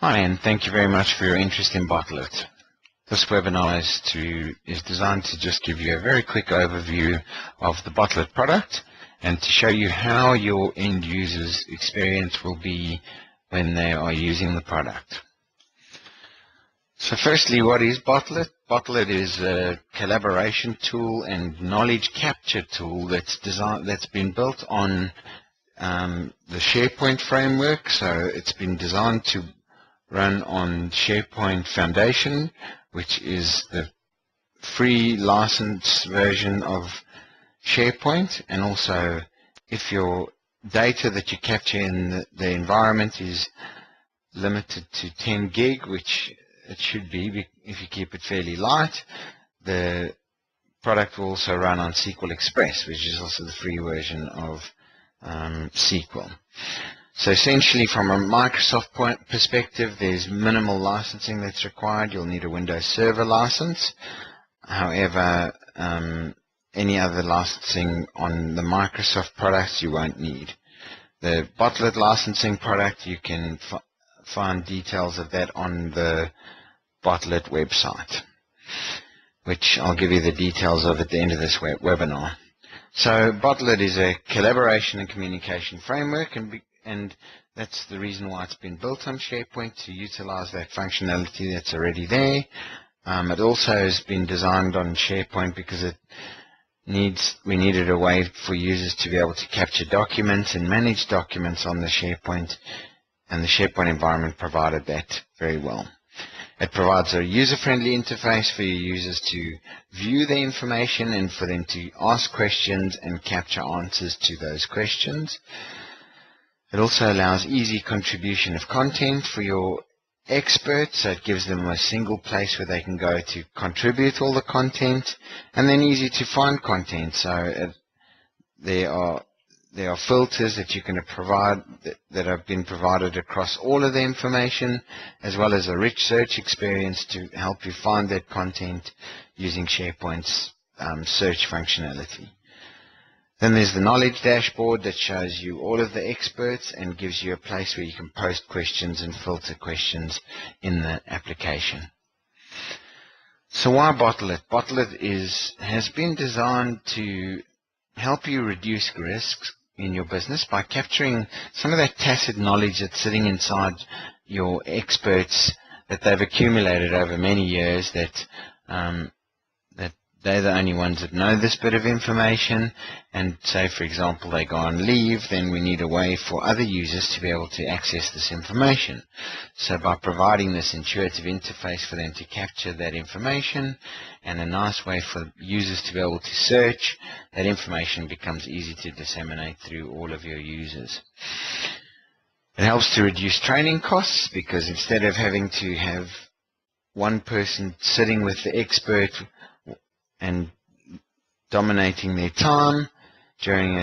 Hi, and thank you very much for your interest in BottleIT. This webinar is designed to just give you a very quick overview of the BottleIT product and to show you how your end users' experience will be when they are using the product. So firstly, what is BottleIT? BottleIT is a collaboration tool and knowledge capture tool that's been built on the SharePoint framework. So it's been designed to run on SharePoint Foundation, which is the free license version of SharePoint. And also, if your data that you capture in the environment is limited to 10 gig, which it should be if you keep it fairly light, the product will also run on SQL Express, which is also the free version of SQL. So essentially, from a Microsoft perspective, there's minimal licensing that's required. You'll need a Windows Server license. However, any other licensing on the Microsoft products you won't need. The BottleIT licensing product, you can find details of that on the BottleIT website, which I'll give you the details of at the end of this webinar. So BottleIT is a collaboration and communication framework, and that's the reason why it's been built on SharePoint, to utilize that functionality that's already there. It also has been designed on SharePoint because we needed a way for users to be able to capture documents and manage documents on the SharePoint, and the SharePoint environment provided that very well. It provides a user-friendly interface for your users to view the information and for them to ask questions and capture answers to those questions. It also allows easy contribution of content for your experts, so it gives them a single place where they can go to contribute all the content, and then easy to find content. So there are filters that you can provide that have been provided across all of the information, as well as a rich search experience to help you find that content using SharePoint's search functionality. Then there's the knowledge dashboard that shows you all of the experts and gives you a place where you can post questions and filter questions in the application. So why BottleIT? BottleIT has been designed to help you reduce risks in your business by capturing some of that tacit knowledge that's sitting inside your experts that they've accumulated over many years, that they're the only ones that know this bit of information, and say, for example, they go on leave, then we need a way for other users to be able to access this information. So by providing this intuitive interface for them to capture that information and a nice way for users to be able to search, that information becomes easy to disseminate through all of your users. It helps to reduce training costs, because instead of having to have one person sitting with the expert and dominating their time during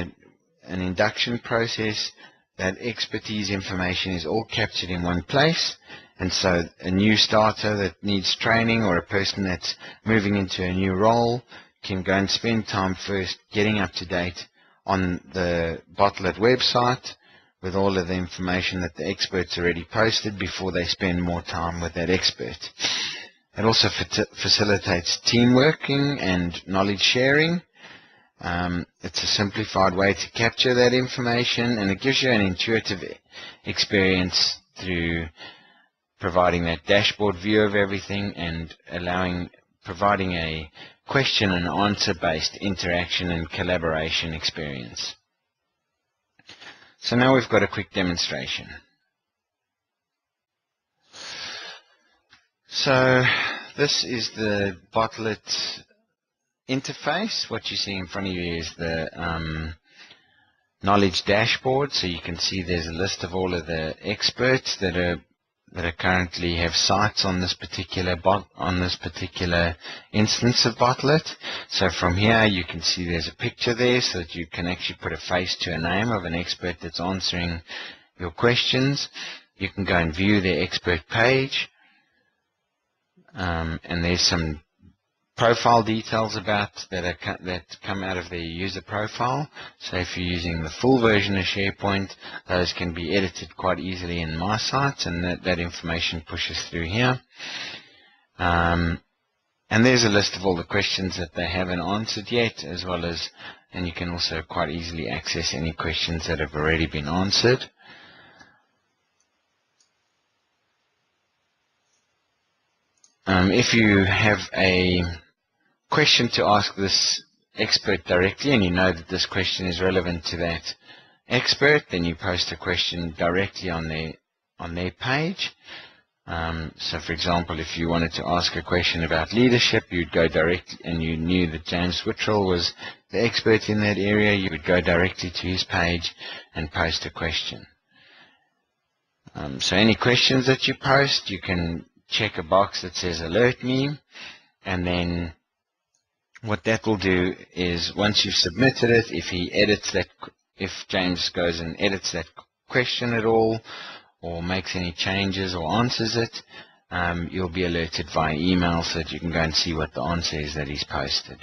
an induction process, that expertise information is all captured in one place. And so a new starter that needs training, or a person that's moving into a new role, can go and spend time first getting up to date on the BottleIT website with all of the information that the experts already posted before they spend more time with that expert. It also facilitates team working and knowledge sharing. It's a simplified way to capture that information, and it gives you an intuitive experience through providing that dashboard view of everything and providing a question and answer based interaction and collaboration experience. So now we've got a quick demonstration. So this is the BottleIT interface. What you see in front of you is the knowledge dashboard. So you can see there's a list of all of the experts that currently have sites on this particular instance of BottleIT. So from here you can see there's a picture there, so that you can actually put a face to a name of an expert that's answering your questions. You can go and view their expert page. And there's some profile details that come out of their user profile. So if you're using the full version of SharePoint, those can be edited quite easily in My Sites, and that information pushes through here. And there's a list of all the questions that they haven't answered yet, as well as, and you can also quite easily access any questions that have already been answered. If you have a question to ask this expert directly, and you know that this question is relevant to that expert, then you post a question directly on their page. So for example, if you wanted to ask a question about leadership, you'd go directly, and you knew that James Whittrell was the expert in that area, you would go directly to his page and post a question. So any questions that you post, you can check a box that says alert me, and then what that will do is, once you've submitted it, if James goes and edits that question at all, or makes any changes or answers it, you'll be alerted via email so that you can go and see what the answer is that he's posted.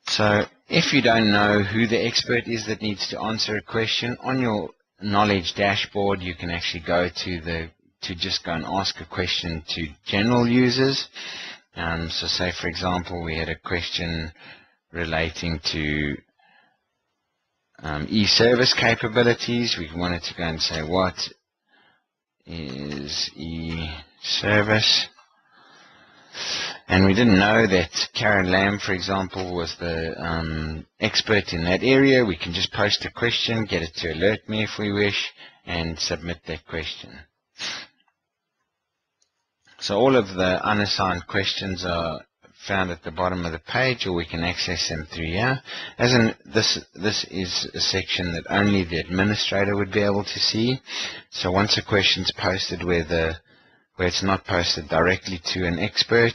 So if you don't know who the expert is that needs to answer a question, on your knowledge dashboard you can actually go to just go and ask a question to general users. So say for example we had a question relating to e-service capabilities. We wanted to go and say, what is e-service? And we didn't know that Karen Lamb, for example, was the expert in that area. We can just post a question, get it to alert me if we wish, and submit that question. So all of the unassigned questions are found at the bottom of the page, or we can access them through here. This is a section that only the administrator would be able to see. So once a question's posted where it's not posted directly to an expert,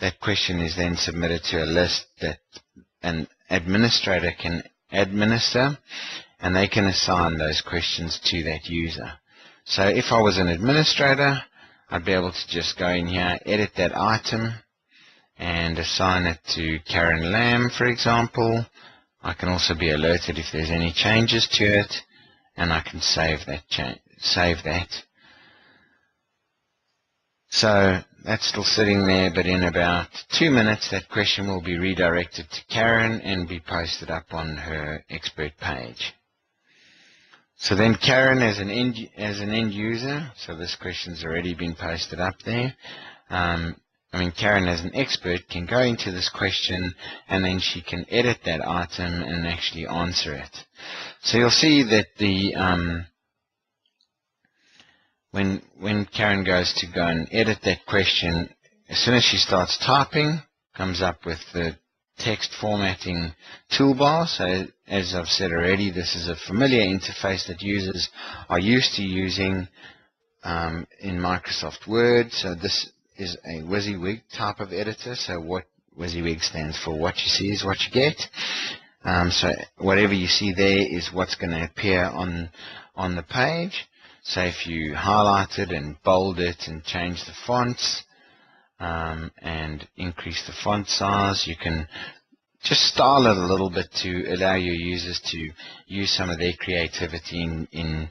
that question is then submitted to a list that an administrator can administer, and they can assign those questions to that user. So if I was an administrator, I'd be able to just go in here, edit that item, and assign it to Karen Lamb, for example. I can also be alerted if there's any changes to it, and I can save that. So that's still sitting there, but in about 2 minutes that question will be redirected to Karen and be posted up on her expert page. So then Karen as an end user, so this question's already been posted up there. Karen as an expert can go into this question, and then she can edit that item and actually answer it. So you'll see that when Karen goes to go and edit that question, as soon as she starts typing, comes up with the text formatting toolbar. So as I've said already, this is a familiar interface that users are used to using in Microsoft Word. So this is a WYSIWYG type of editor. So what WYSIWYG stands for, what you see is what you get. So whatever you see there is what's going to appear on the page. So if you highlight it and bold it and change the fonts and increase the font size, you can just style it a little bit to allow your users to use some of their creativity in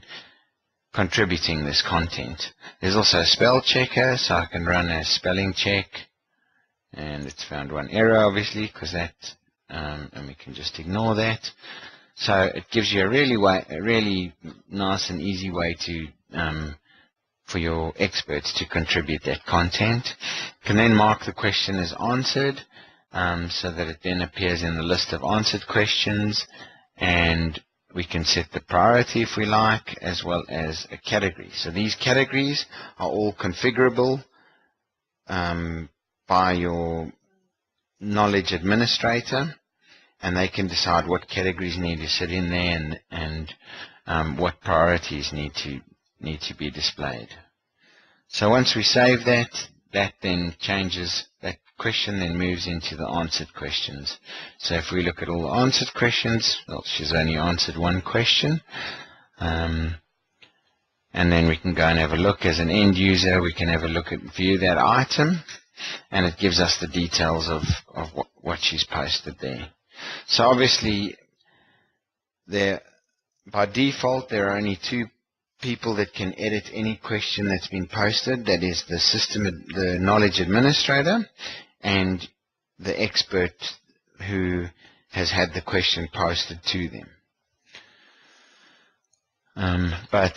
contributing this content. There's also a spell checker, so I can run a spelling check, and it's found one error obviously, because that, and we can just ignore that. So it gives you a really nice and easy way to for your experts to contribute that content. You can then mark the question as answered, so that it then appears in the list of answered questions, and we can set the priority if we like, as well as a category. So these categories are all configurable by your knowledge administrator, and they can decide what categories need to sit in there and what priorities need to be displayed. So once we save that then changes, that question then moves into the answered questions. So if we look at all the answered questions, well, she's only answered one question. and then we can go and have a look as an end user. We can have a look at view that item, and it gives us the details of what she's posted there. So obviously, by default, there are only two people that can edit any question that's been posted. That is the knowledge administrator and the expert who has had the question posted to them. But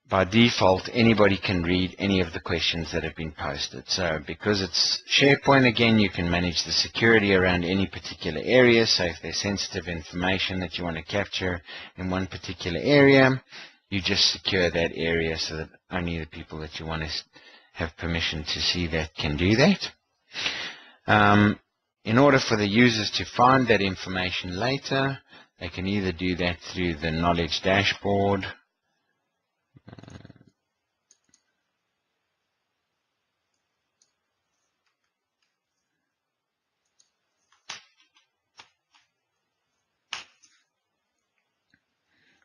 by default, anybody can read any of the questions that have been posted. So because it's SharePoint, again, you can manage the security around any particular area. So if there's sensitive information that you want to capture in one particular area, you just secure that area so that only the people that you want to have permission to see that can do that. In order for the users to find that information later, they can either do that through the knowledge dashboard.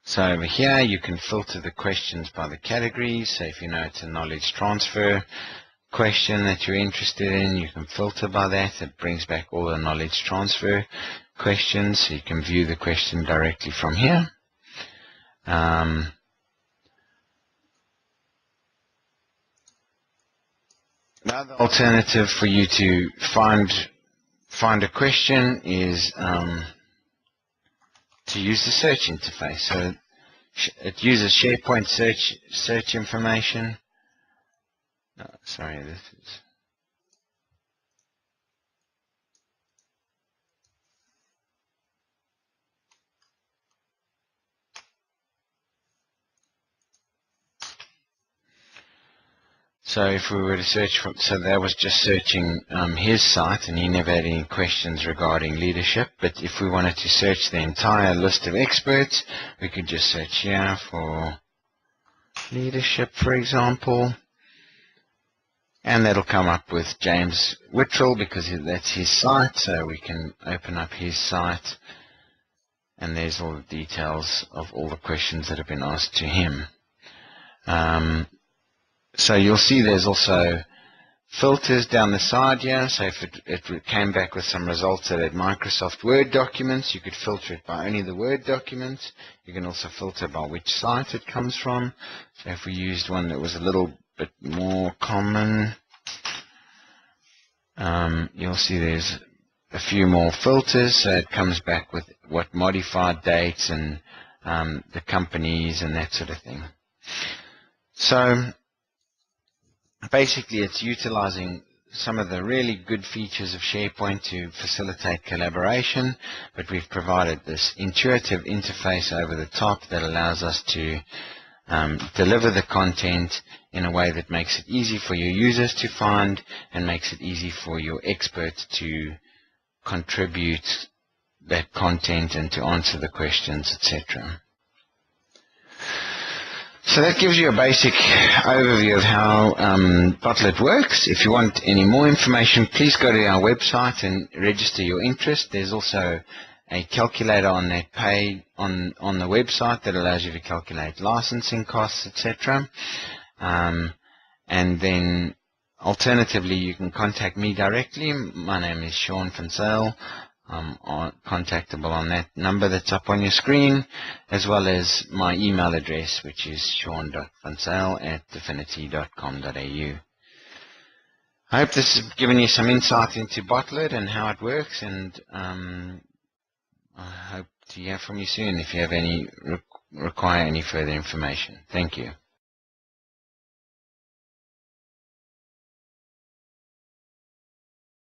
So over here, you can filter the questions by the categories. So if you know it's a knowledge transfer question that you're interested in, you can filter by that. It brings back all the knowledge transfer questions. So you can view the question directly from here. Another alternative for you to find a question is to use the search interface. So it uses SharePoint search information. No, sorry, this is. So if we were to search for, so that was just searching his site, and he never had any questions regarding leadership. But if we wanted to search the entire list of experts, we could just search here for leadership, for example. And that'll come up with James Whittrell because that's his site. So we can open up his site, and there's all the details of all the questions that have been asked to him. So you'll see there's also filters down the side here. So if it came back with some results that had Microsoft Word documents, you could filter it by only the Word documents. You can also filter by which site it comes from. So if we used one that was a little bit more common, you'll see there's a few more filters. So it comes back with what modified dates and the companies and that sort of thing. So basically, it's utilizing some of the really good features of SharePoint to facilitate collaboration, but we've provided this intuitive interface over the top that allows us to deliver the content in a way that makes it easy for your users to find and makes it easy for your experts to contribute that content and to answer the questions, etc. So that gives you a basic overview of how BottleIT works. If you want any more information, please go to our website and register your interest. There's also a calculator on that page on the website that allows you to calculate licensing costs, etc. And then alternatively, you can contact me directly. My name is Sean van Zyl. Contactable on that number that's up on your screen, as well as my email address, which is sean.vanzyl@definity.com.au. I hope this has given you some insight into BottleIT and how it works, and I hope to hear from you soon if you have require any further information. Thank you.